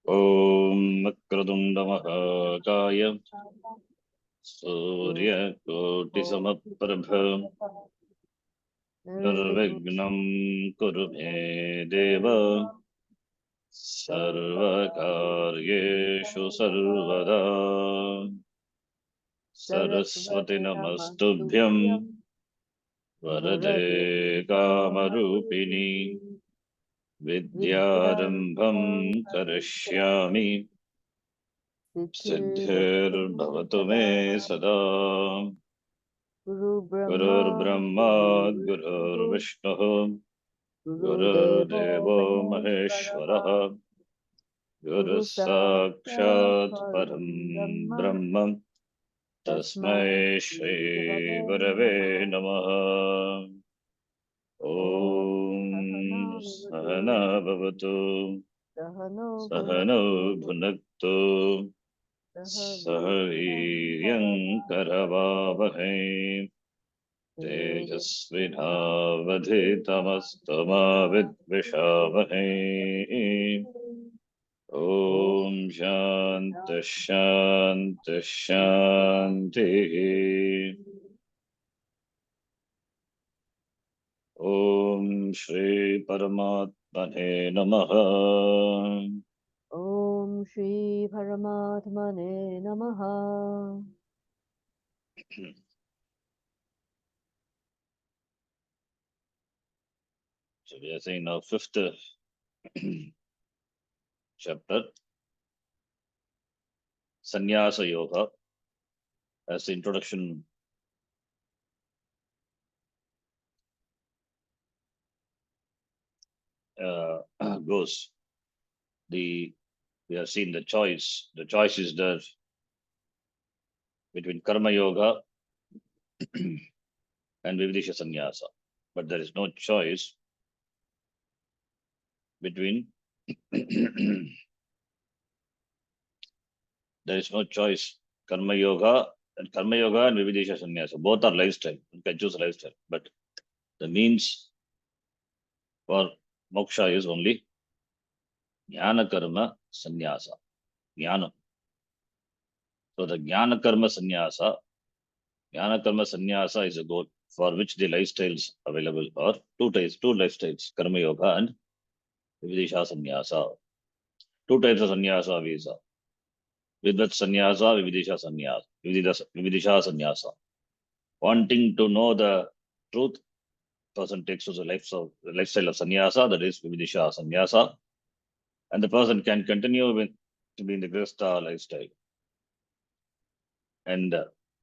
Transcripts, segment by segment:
Om Makradunda Mahakaya Surya Koti Samaprabha Nirvignam Kurume Deva Sarvakaryeshu Sarvada Saraswati Namastubhyam Varade Kamarupini Vidyarambham Karishyami Siddhir Bhavatu Me Sada Gurur Brahma Gurur Vishnu Gurur Devo Maheshwaraha Guru Sakshat Param Brahman Tasmai Shri Gurave Namaha Om Sahana Bhavatu Sahano Bhunaktu Sahaviryam Karavavahai Tejasvinavadhitamastama Vidvishavahai Om Shanti Shanti Shanti Om Shri Paramatmane Namaha. Om Shri Paramatmane Namaha. So we are saying now fifth chapter, Sannyasa Yoga, as the introduction goes. We have seen the choice. The choice is there between Karma Yoga and Vividisha Sannyasa. But there is no choice between there is no choice. Karma Yoga and Vividisha Sannyasa. Both are lifestyle. You can choose lifestyle. But the means for moksha is only Jnana Karma Sannyasa. Jnana. So the Jnana Karma Sannyasa is a goal for which the lifestyles available are two lifestyles, Karma Yoga and Vividisha Sannyasa. Two types of sannyasa visa. Vidvat sannyasa, Vividisha sannyasa. Vividisha sannyasa. Wanting to know the truth, person takes to the lifestyle of sannyasa, that is Vividisha sannyasa. And the person can continue to be in the Grihastha lifestyle. And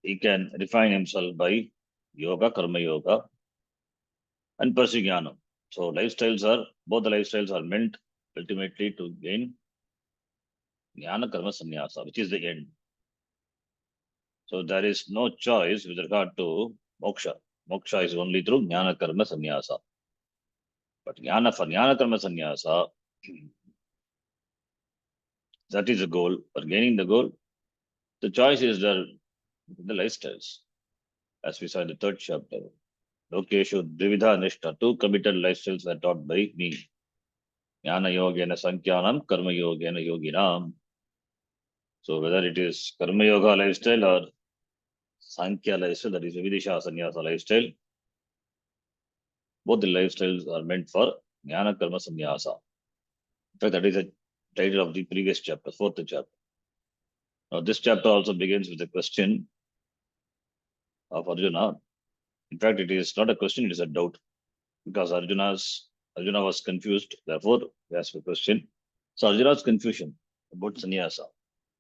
he can refine himself by yoga, karma yoga, and pursue jnana. So both the lifestyles are meant ultimately to gain jnana karma sannyasa, which is the end. So there is no choice with regard to moksha. Moksha is only through jnana karma sannyasa. But for jnana karma sannyasa, that is the goal. For gaining the goal, the choice is there in the lifestyles. As we saw in the third chapter. Lokeshu Dvividha Nishta, two committed lifestyles were taught by me. Jnana Yogena Sankhyanam, Karma Yogena Yoginam. So whether it is Karma Yoga lifestyle or Sankhya lifestyle, that is Vividisha Sannyasa lifestyle, both the lifestyles are meant for Jnana Karma Sannyasa. In fact, that is the title of the previous chapter, fourth chapter. Now this chapter also begins with a question of Arjuna. In fact, it is not a question, it is a doubt. Because Arjuna was confused, therefore he asked a question. So Arjuna's confusion about sannyasa,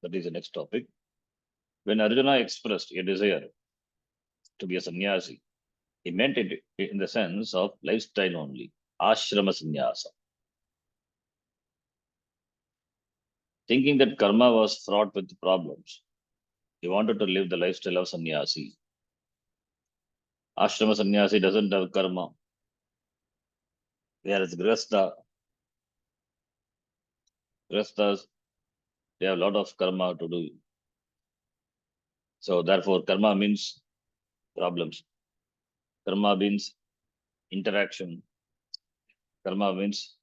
that is the next topic. When Arjuna expressed a desire to be a sannyasi, he meant it in the sense of lifestyle only, ashrama sannyasa. Thinking that karma was fraught with problems, he wanted to live the lifestyle of sannyasi. Ashrama sannyasi doesn't have karma, whereas grihasthas, they have a lot of karma to do. So therefore, karma means problems. Karma means interaction. Karma means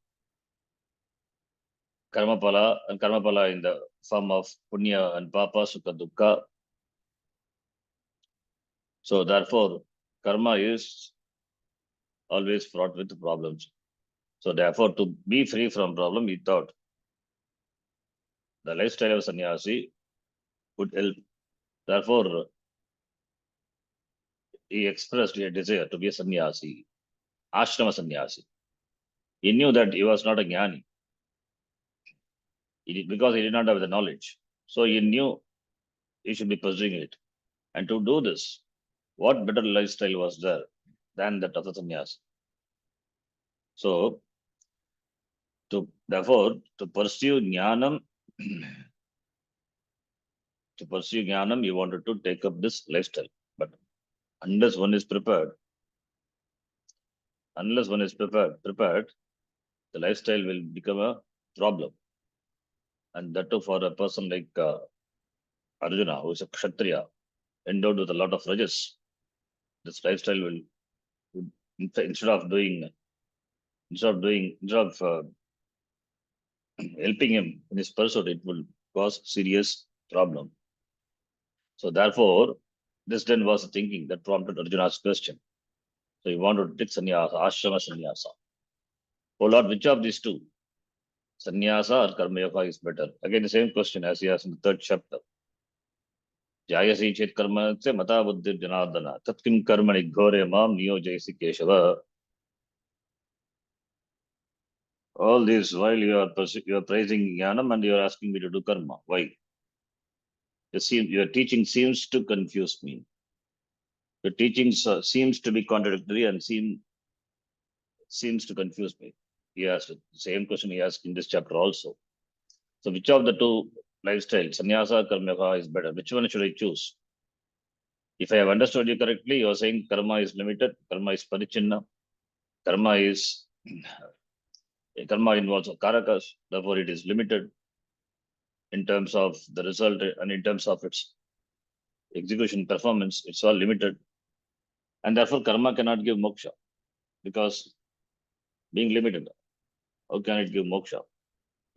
karma pala in the form of punya and papa, sukha, dukkha. So therefore, karma is always fraught with problems. So therefore, to be free from problem, he thought the lifestyle of sannyasi would help. Therefore, he expressed a desire to be a sannyasi, ashrama sannyasi. He knew that he was not a jnani because he did not have the knowledge. So he knew he should be pursuing it. And to do this, what better lifestyle was there than that of the sannyasi? So, therefore, to pursue jnanam, he wanted to take up this lifestyle. But unless one is prepared, the lifestyle will become a problem. And that too for a person like Arjuna, who is a kshatriya, endowed with a lot of rajas. This lifestyle would instead of helping him in his pursuit, it will cause serious problem. So therefore, this then was the thinking that prompted Arjuna's question. So he wanted to take sannyasa, ashrama sannyasa. Oh Lord, which of these two, sannyasa or karma yoga, is better? Again, the same question as he asked in the third chapter. Jayasi chet karma se mata buddhir janardana tatkim karmani ghore mam niyojayasi keshava. All this while you are praising jnanam and you are asking me to do karma. Why? Your teaching seems to confuse me. The teachings seems to be contradictory and seems to confuse me. He asked the same question he asked in this chapter also. So which of the two lifestyles, sannyasa or karma yoga, is better? Which one should I choose? If I have understood you correctly, you are saying karma is limited, karma is parichinna, karma is karma involves karakas, therefore it is limited in terms of the result and in terms of its execution performance. It's all limited, and therefore karma cannot give moksha because being limited. How can it give moksha?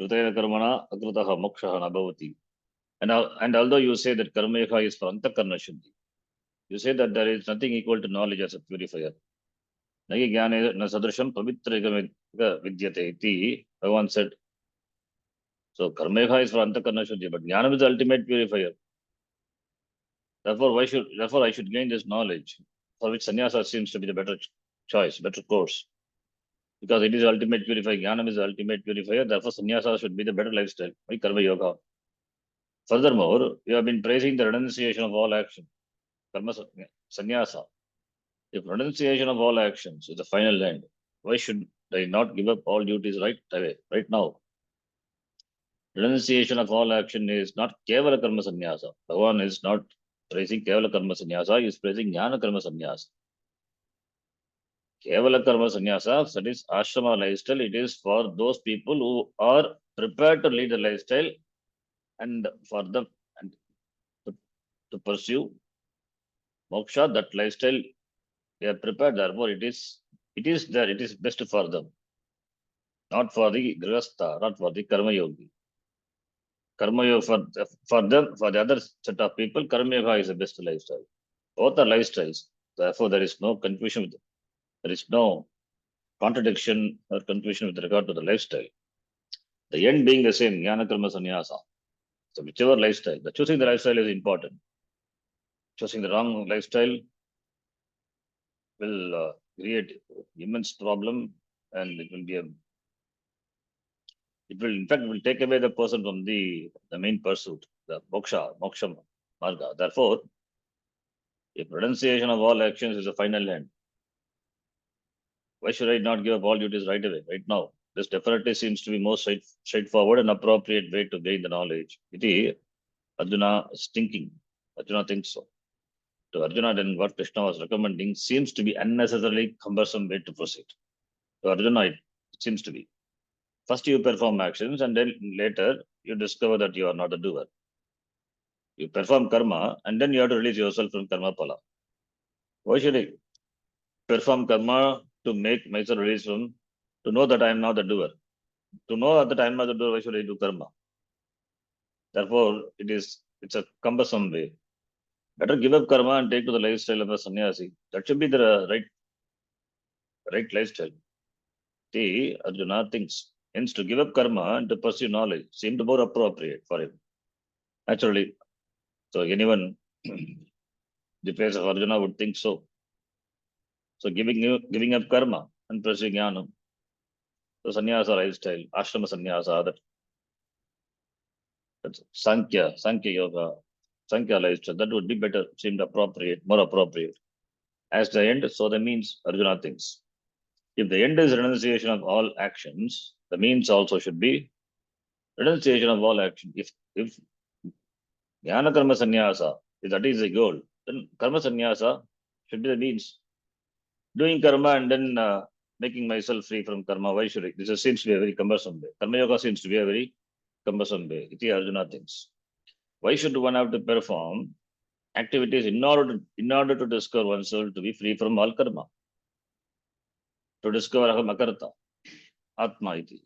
Krutena karmana akrutaha moksha na bhavati. And although you say that karma yoga is for antakarna shuddhi, you say that there is nothing equal to knowledge as a purifier. Nagi jnane na sadrisham pavitra vidyate iti, Bhagavan said. So karma yoga is for antakarna shuddhi, but jnanam is the ultimate purifier. Therefore, I should gain this knowledge, for which sannyasa seems to be the better choice, better course. Because it is ultimate purifier, jnanam is the ultimate purifier, therefore sannyasa should be the better lifestyle. Why karma yoga? Furthermore, you have been praising the renunciation of all action, karma sannyasa. If renunciation of all actions is the final end, why should I not give up all duties right away, right now? Renunciation of all action is not kevala karma sannyasa. Bhagavan is not praising kevala karma sannyasa, he is praising jnana karma sannyasa. Kevala karma sannyasa, that is ashrama lifestyle, it is for those people who are prepared to lead the lifestyle and for them and to pursue moksha, that lifestyle they are prepared, therefore it is there, it is best for them. Not for the grihastha, not for the karma yogi. Karma yoga for them, for the other set of people, karma yoga is the best lifestyle. Both are lifestyles. Therefore, there is no confusion there is no contradiction or confusion with regard to the lifestyle. The end being the same, jnana karma sannyasa. So whichever lifestyle, choosing the lifestyle is important. Choosing the wrong lifestyle will create immense problem, and it will in fact will take away the person from the main pursuit, the moksha marga. Therefore, if renunciation of all actions is the final end, why should I not give up all duties right away, right now? This definitely seems to be more straightforward and appropriate way to gain the knowledge. Iti Arjuna is thinking. Arjuna thinks so. To Arjuna, then what Krishna was recommending seems to be unnecessarily cumbersome way to proceed. To Arjuna, it seems to be. First you perform actions and then later you discover that you are not a doer. You perform karma and then you have to release yourself from karma pala. Why should I perform karma to make myself release from, to know that I am not the doer? To know at the time of the door, why should I do karma? Therefore, it's a cumbersome way. Better give up karma and take to the lifestyle of a sannyasi. That should be the right lifestyle. See, Arjuna thinks, hence to give up karma and to pursue knowledge seemed more appropriate for him. Naturally. So anyone, the place of Arjuna would think so. So giving up karma and pursuing jnana, the sannyasa lifestyle, ashrama sannyasa, that's Sankhya yoga, Sankhya lifestyle, that would be better, seemed appropriate, more appropriate. As the end, so the means, Arjuna thinks. If the end is renunciation of all actions, the means also should be renunciation of all action. If jnana karma sannyasa, if that is the goal, then karma sannyasa should be the means. Doing karma and then making myself free from karma, why should I? Seems to be a very cumbersome way. Karma yoga seems to be a very cumbersome way. Iti Arjuna thinks. Why should one have to perform activities in order to discover oneself to be free from all karma? To discover aham akarta, atma iti.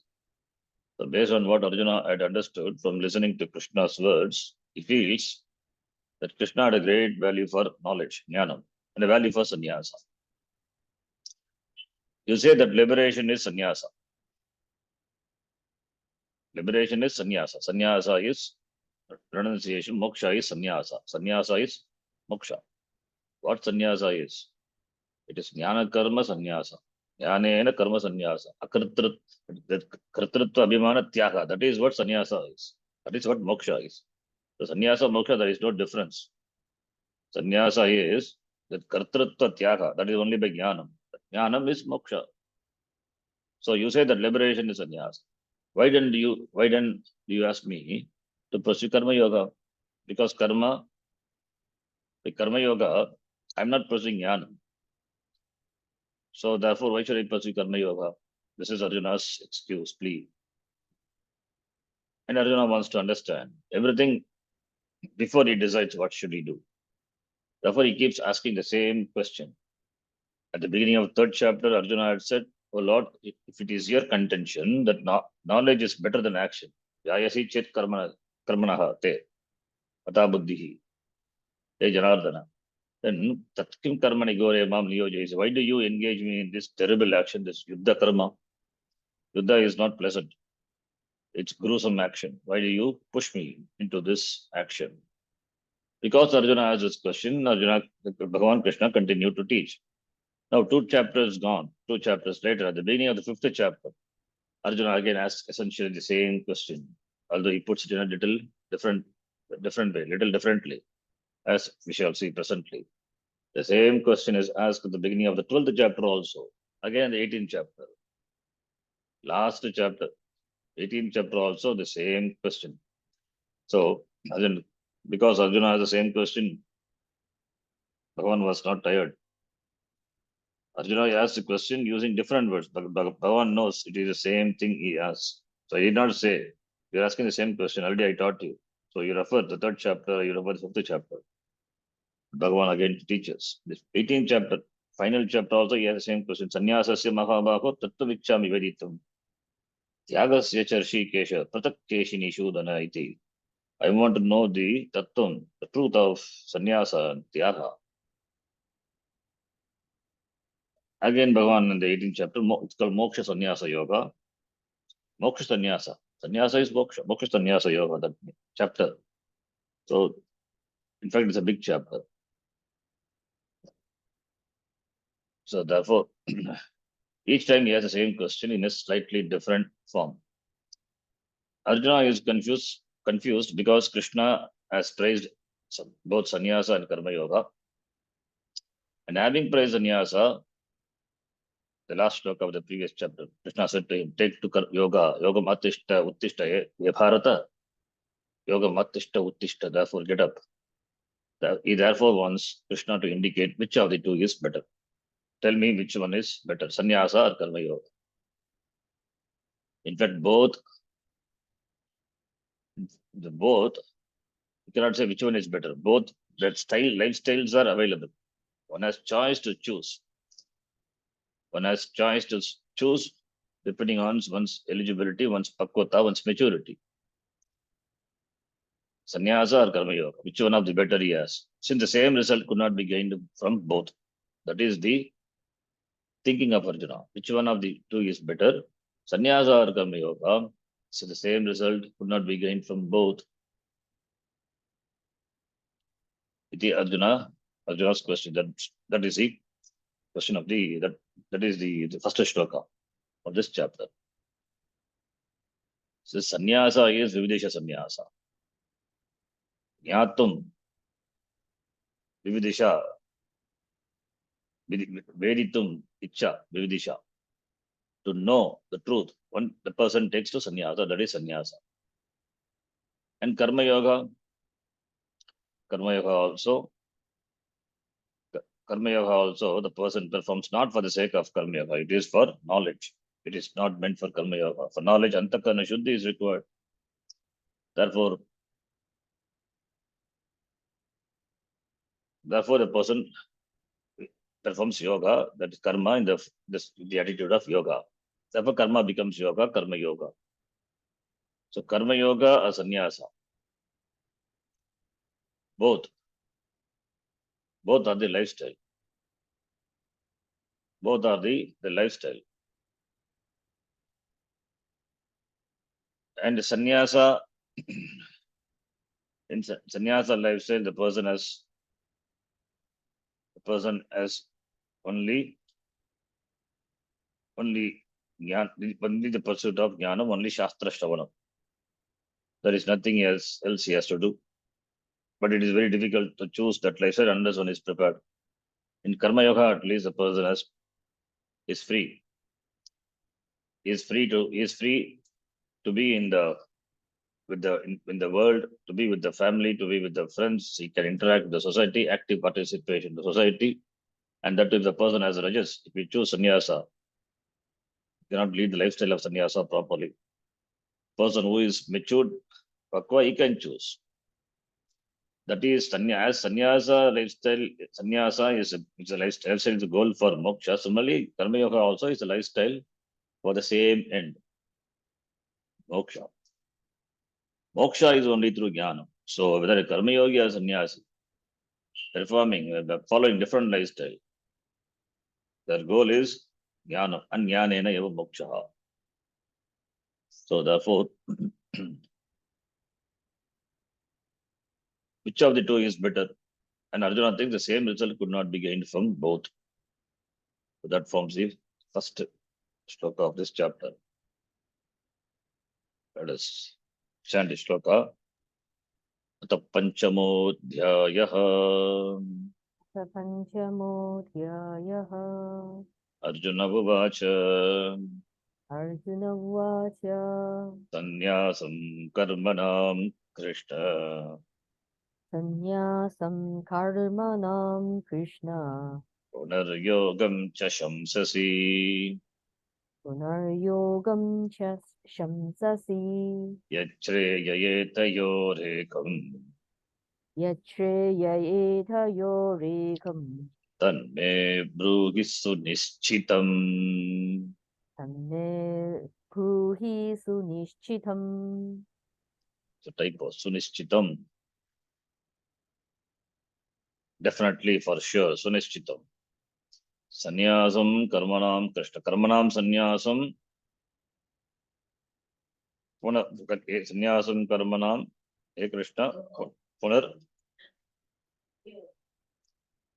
So based on what Arjuna had understood from listening to Krishna's words, he feels that Krishna had a great value for knowledge, jnana, and a value for sannyasa. You say that liberation is sannyasa. Liberation is sannyasa. Sannyasa is renunciation. Moksha is sannyasa. Sannyasa is moksha. What sannyasa is? It is jnana karma sannyasa. Jnanena karma sannyasa. Akartritva abhimana tyaga. That is what sannyasa is. That is what moksha is. The sannyasa moksha, there is no difference. Sannyasa is that kartritva tyaga. That is only by jnanam. Jnanam is moksha. So you say that liberation is sannyasa. Why do you ask me to pursue karma yoga? Because the karma yoga, I'm not pursuing jnana. So therefore, why should I pursue karma yoga? This is Arjuna's excuse, plea. And Arjuna wants to understand everything before he decides what should he do. Therefore, he keeps asking the same question. At the beginning of third chapter, Arjuna had said, "Oh Lord, if it is your contention that knowledge is better than action, yayasi chet karmanaha te ata buddhihi te janardana, then tatkim karmani gore mam niyojayasi. Why do you engage me in this terrible action, this yuddha karma? Yuddha is not pleasant. It's gruesome action. Why do you push me into this action?" Because Arjuna asked this question, Bhagavan Krishna continued to teach. Now, 2 chapters gone, 2 chapters later, at the beginning of the 5th chapter, Arjuna again asks essentially the same question, although he puts it in a little different way, little differently, as we shall see presently. The same question is asked at the beginning of the 12th chapter also, again the 18th chapter. Last chapter, 18th chapter also, the same question. So, because Arjuna has the same question, Bhagavan was not tired. Arjuna asked the question using different words, but Bhagavan knows it is the same thing he asks. So he did not say, "You're asking the same question, already I taught you." So you refer the 3rd chapter, you refer the 5th chapter. Bhagavan again teaches. This 18th chapter, final chapter also, he has the same question. Sannyasasya mahabaho tattva vichami veditam. Tyagasya charshi kesha pratak keshini shudana iti. I want to know the tattvam, the truth of sannyasa and tyaga. Again, Bhagavan in the 18th chapter, it's called Moksha Sannyasa Yoga. Moksha Sannyasa. Sannyasa is Moksha. Moksha Sannyasa Yoga, that chapter. So, in fact, it's a big chapter. So, therefore, each time he has the same question in a slightly different form. Arjuna is confused because Krishna has praised both Sannyasa and Karma Yoga. And having praised Sannyasa, the last sloka of the previous chapter, Krishna said to him, "Take to yoga, yoga matishta uttishta ye bharata, yoga matishta uttishta, therefore get up." He therefore wants Krishna to indicate which of the two is better. Tell me which one is better, sannyasa or karma yoga. In fact, both, you cannot say which one is better. Both that lifestyles are available. One has choice to choose. One has choice to choose depending on one's eligibility, one's pakwata, one's maturity. Sannyasa or Karma Yoga, which one of the better he has? Since the same result could not be gained from both. That is the thinking of Arjuna. Which one of the two is better? Sannyasa or Karma Yoga? So the same result could not be gained from both. Iti Arjuna's question. That is the question of that is the first shloka of this chapter. So sannyasa is Vividesha sannyasa. Jnatum Vividesha Veditum Icha Vividesha. To know the truth, the person takes to sannyasa, that is sannyasa. And karma yoga also, the person performs not for the sake of karma yoga, it is for knowledge. It is not meant for karma yoga. For knowledge, antakarna shuddhi is required. Therefore, the person performs yoga, that is karma in the attitude of yoga. Therefore, karma becomes yoga, karma yoga. So, karma yoga or sannyasa, both are the lifestyle. Both are the lifestyle. And sannyasa, in sannyasa lifestyle, the person has only the pursuit of jnanam, only shastra shravanam. There is nothing else he has to do. But it is very difficult to choose that lifestyle unless one is prepared. In karma yoga, at least the person is free. He is free to be in the world, to be with the family, to be with the friends. He can interact with the society, active participation in the society. And that if the person has rajas, if you choose sannyasa, you cannot lead the lifestyle of sannyasa properly. Person who is matured, pakwa, he can choose. That is sannyasa lifestyle. Sannyasa is a lifestyle, is a goal for moksha. Similarly, karma yoga also is a lifestyle for the same end, moksha. Moksha is only through jnana. So whether a karma yogi or sannyasi, following different lifestyle, their goal is jnana, and jnanena eva moksha. So therefore, which of the two is better? And Arjuna thinks the same result could not be gained from both. So that forms the first shloka of this chapter. Let us chant the shloka. Ata panchamodhyayah. Panchamoധ്यायः Arjuna uvacha. Arjun उवाच Sannyasam karmanam Krishna. सन्न्यासं कर्मणां Krishna Punaryogam cha shamsasi. पुनर्योगं च शंससि Yachreyayetayorekam. यच्छ्रेययेधयोरेकम् Tanme bruhi sunischitam. तन्मे ब्रूहि सुनिश्चितम्. So typo sunischitam. Definitely, for sure, sunischitam. Sannyasam karmanam Krishna. Karmanam sannyasam. Sannyasam karmanam. Hey Krishna. Punar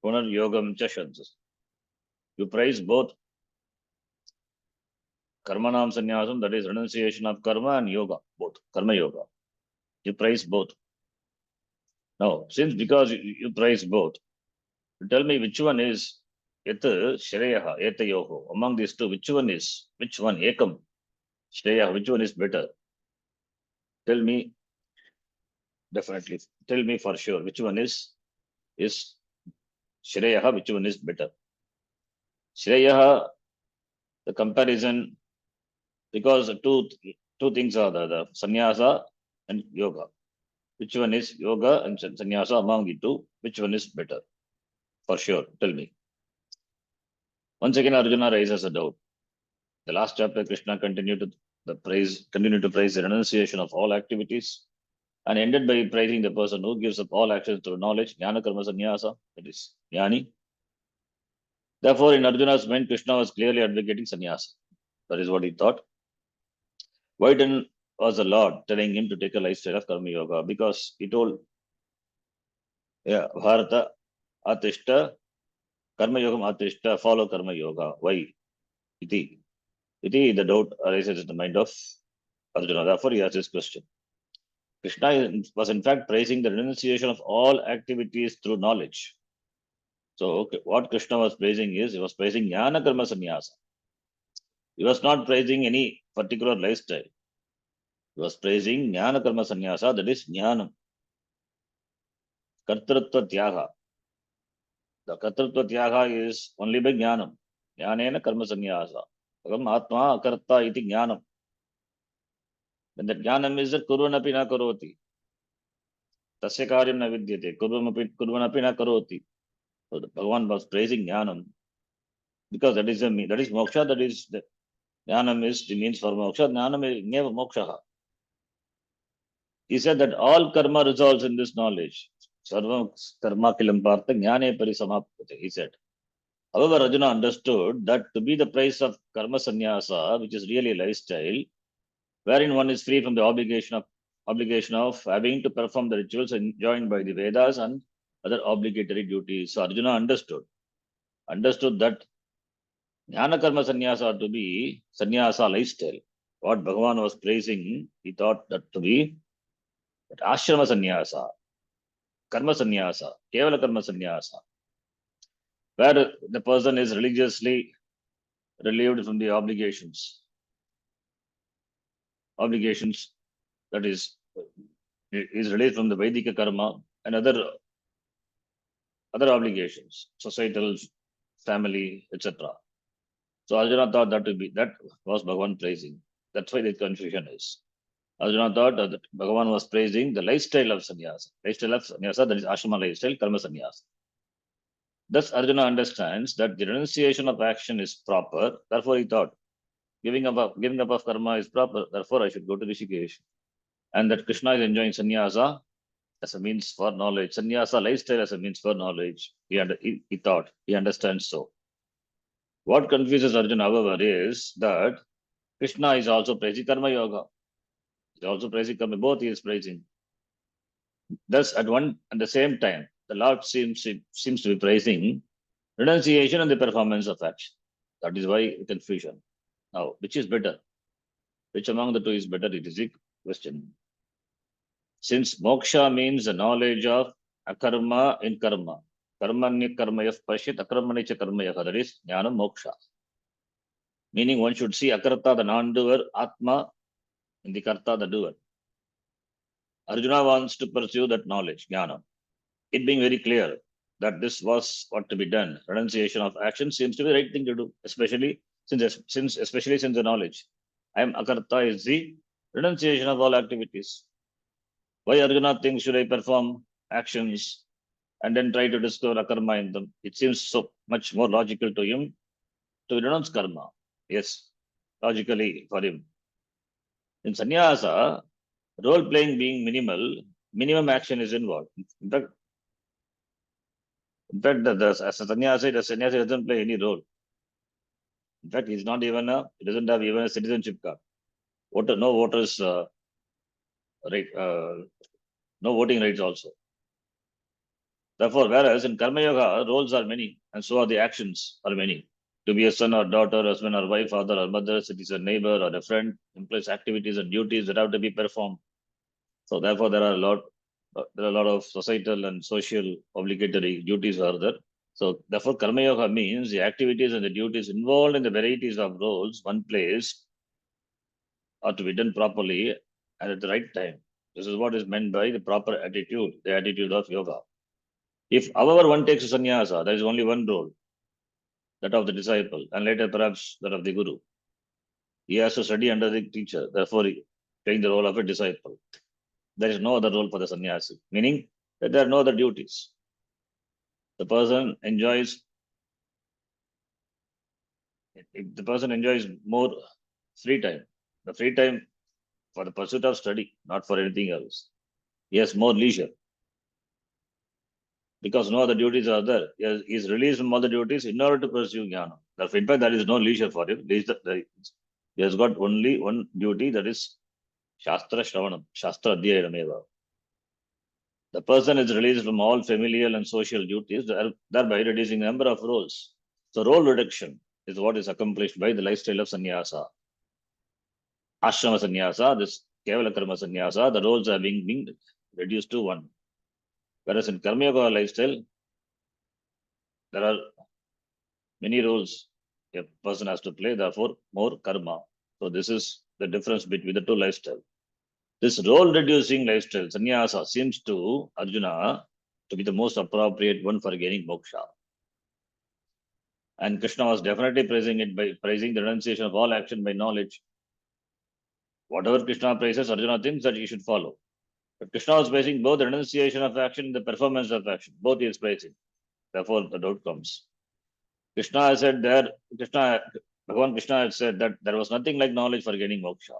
yogam cha shamsasi. You praise both karmanam sannyasam, that is renunciation of karma, and yoga, both karma yoga. You praise both. Now, because you praise both, you tell me which one is yat shreyaha etayoho. Among these two, which one ekam shreyaha, which one is better? Tell me definitely. Tell me for sure which one is shreyaha, which one is better. Shreyaha, the comparison, because two things are the sannyasa and yoga. Which one is yoga and sannyasa among the two? Which one is better? For sure, tell me. Once again, Arjuna raises a doubt. The last chapter, Krishna continued to praise the renunciation of all activities and ended by praising the person who gives up all actions through knowledge, jnana karma sannyasa, that is jnani. Therefore, in Arjuna's mind, Krishna was clearly advocating sannyasa. That is what he thought. Why then was the Lord telling him to take a lifestyle of karma yoga? Because he told, yeah, Bharata atishta, karma yogam atishta, follow karma yoga. Why? Iti. Iti, the doubt arises in the mind of Arjuna. Therefore, he asked this question. Krishna was in fact praising the renunciation of all activities through knowledge. So, okay, what Krishna was praising is, he was praising jnana karma sannyasa. He was not praising any particular lifestyle. He was praising jnana karma sannyasa, that is jnanam, kartrutva tyaga. The kartrutva tyaga is only by jnanam. Jnanena karma sannyasa. Agam atma akarta iti jnanam. When that jnanam is that kurvanapi na karoti. Tasya karyam na vidyate. Kurvanapi na karoti. So the Bhagavan was praising jnanam because that is moksha, that is the jnanam is the means for moksha. Jnanam is neva moksha. He said that all karma resolves in this knowledge. Sarvam karma kilam partha jnane parisamaptate, he said. However, Arjuna understood that to be the price of karma sannyasa, which is really a lifestyle, wherein one is free from the obligation of having to perform the rituals enjoined by the Vedas and other obligatory duties. So Arjuna understood that jnana karma sannyasa to be sannyasa lifestyle. What Bhagavan was praising, he thought that to be that ashrama sannyasa, karma sannyasa, kevala karma sannyasa, where the person is religiously relieved from the obligations that is released from the Vedika karma and other obligations, societal, family, etc. So Arjuna thought that was Bhagavan praising. That's why the confusion is. Arjuna thought that Bhagavan was praising the lifestyle of sannyasa. Lifestyle of sannyasa, that is ashrama lifestyle, karma sannyasa. Thus Arjuna understands that the renunciation of action is proper. Therefore he thought, giving up of karma is proper. Therefore I should go to Rishikesh. And that Krishna is enjoying sannyasa as a means for knowledge. Sannyasa lifestyle as a means for knowledge. He thought, he understands so. What confuses Arjuna, however, is that Krishna is also praising karma yoga. He is also praising karma. Both he is praising. Thus, at the same time, the Lord seems to be praising renunciation and the performance of action. That is why confusion. Now, which is better? Which among the two is better? It is a question. Since moksha means the knowledge of akarma in karma, karmanya karmayah pashit, akarmani cha karmayah, that is jnana moksha. Meaning one should see akarta, the non-doer, atma, in the karta, the doer. Arjuna wants to pursue that knowledge, jnana. It being very clear that this was what to be done. Renunciation of action seems to be the right thing to do, especially since the knowledge. I am akarta is the renunciation of all activities. Why Arjuna thinks should I perform actions and then try to discover akarma in them? It seems so much more logical to him to renounce karma. Yes, logically for him. In sannyasa, role playing being minimal, minimum action is involved. In fact, as a sannyasi, the sannyasi doesn't play any role. In fact, he doesn't have even a citizenship card. No voters, right, no voting rights also. Therefore, whereas in karma yoga, roles are many, and so are the actions are many. To be a son or daughter, husband or wife, father or mother, citizen, neighbor or a friend implies activities and duties that have to be performed. So therefore, there are a lot of societal and social obligatory duties are there. So therefore, karma yoga means the activities and the duties involved in the varieties of roles one plays are to be done properly and at the right time. This is what is meant by the proper attitude, the attitude of yoga. If, however, one takes a sannyasa, there is only one role, that of the disciple, and later perhaps that of the guru. He has to study under the teacher, therefore playing the role of a disciple. There is no other role for the sannyasi, meaning that there are no other duties. The person enjoys If the person enjoys more free time, the free time for the pursuit of study, not for anything else, he has more leisure because no other duties are there. He is released from all the duties in order to pursue jnana. In fact, there is no leisure for him. He has got only one duty, that is Shastra Shravanam, Shastra Adhyayanam. The person is released from all familial and social duties, thereby reducing the number of roles. So, role reduction is what is accomplished by the lifestyle of sannyasa. Ashrama sannyasa, this Kevala Karma sannyasa, the roles are being reduced to one. Whereas in Karma Yoga lifestyle, there are many roles a person has to play, therefore, more karma. So, this is the difference between the two lifestyles. This role reducing lifestyle, sannyasa, seems to Arjuna to be the most appropriate one for gaining moksha. And Krishna was definitely praising it by praising the renunciation of all action by knowledge. Whatever Krishna praises, Arjuna thinks that he should follow. But Krishna was praising both the renunciation of action and the performance of action. Both he is praising. Therefore, the doubt comes. Krishna has said there, Bhagavan Krishna had said that there was nothing like knowledge for gaining moksha.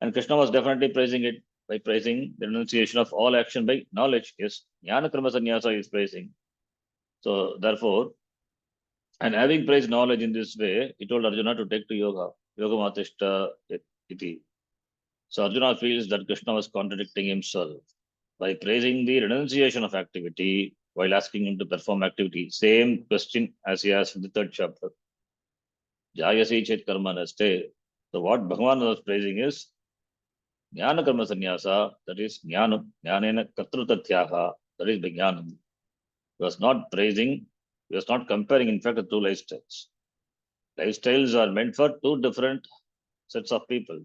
And Krishna was definitely praising it by praising the renunciation of all action by knowledge. Yes, Jnana Karma Sannyasa is praising. So, therefore, and having praised knowledge in this way, he told Arjuna to take to yoga. Yoga Matishta iti. So, Arjuna feels that Krishna was contradicting himself by praising the renunciation of activity while asking him to perform activity. Same question as he asked in the third chapter. Jayasi chet karma naste. So, what Bhagavan was praising is Jnana Karma Sannyasa, that is Jnanam, Jnanena Kartrutatyaha, that is Vijnanam. He was not praising, he was not comparing, in fact, the two lifestyles. Lifestyles are meant for two different sets of people.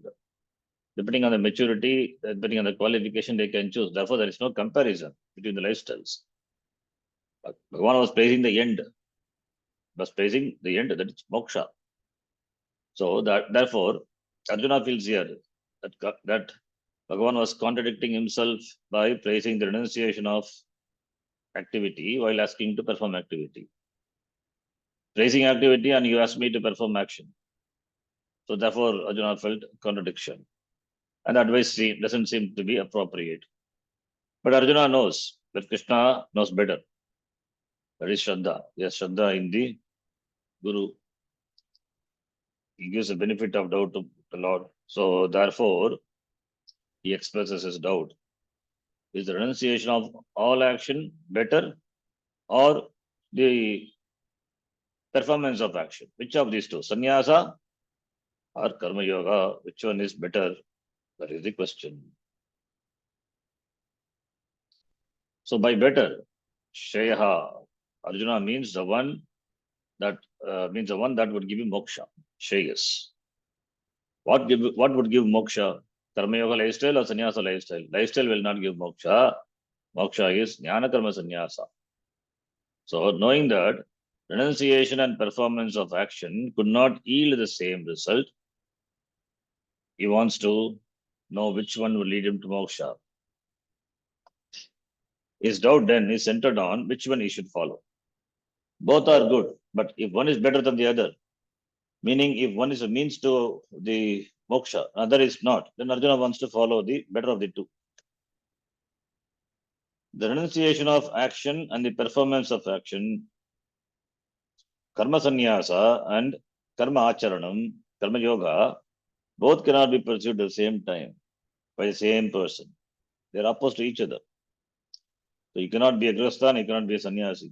Depending on the maturity, depending on the qualification, they can choose. Therefore, there is no comparison between the lifestyles. But Bhagavan was praising the end, that is moksha. So that therefore, Arjuna feels here that Bhagavan was contradicting himself by praising the renunciation of activity while asking to perform activity. Praising activity and you ask me to perform action. So therefore, Arjuna felt contradiction. And advice doesn't seem to be appropriate. But Arjuna knows that Krishna knows better. That is Shraddha. Yes, Shraddha in the Guru. He gives the benefit of doubt to the Lord. So therefore, he expresses his doubt. Is the renunciation of all action better or the performance of action? Which of these two? Sannyasa or Karma Yoga? Which one is better? That is the question. So by better, Shreyaha, Arjuna means the one that would give you moksha. Shreyas. What would give moksha? Karma Yoga lifestyle or sannyasa lifestyle? Lifestyle will not give moksha. Moksha is jnana karma sannyasa. So knowing that renunciation and performance of action could not yield the same result, he wants to know which one will lead him to moksha. His doubt then is centered on which one he should follow. Both are good, but if one is better than the other, meaning if one is a means to the moksha, another is not, then Arjuna wants to follow the better of the two. The renunciation of action and the performance of action, karma sannyasa and karma acharanam, karma yoga, both cannot be pursued at the same time by the same person. They are opposed to each other. So you cannot be a grihastha and you cannot be a sannyasi.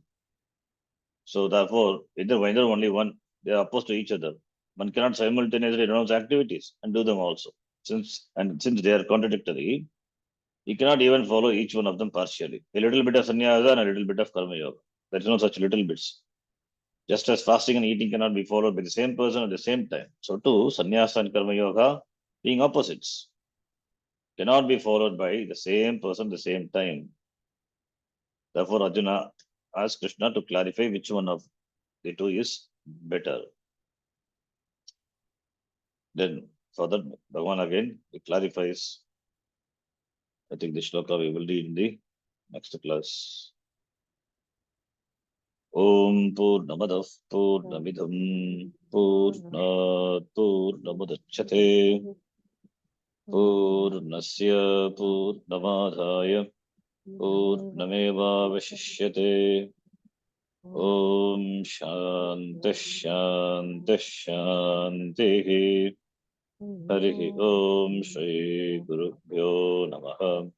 So therefore, either only one, they are opposed to each other. One cannot simultaneously renounce activities and do them also. Since they are contradictory, you cannot even follow each one of them partially. A little bit of sannyasa and a little bit of karma yoga. There is no such little bits. Just as fasting and eating cannot be followed by the same person at the same time. So too, sannyasa and karma yoga being opposites cannot be followed by the same person at the same time. Therefore, Arjuna asked Krishna to clarify which one of the two is better. Then further, Bhagavan again he clarifies. I think the shloka we will read in the next class. Om Purnamadah Purnamidham Purnat Purnamudachyate Purnasya Purnamadhaya Purnamevavashishyate. Om Shanti Shanti Shanti. Harihi Om Shri Gurubhyo Namaha.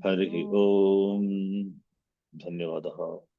Harihi Om. Dhanyavadaha.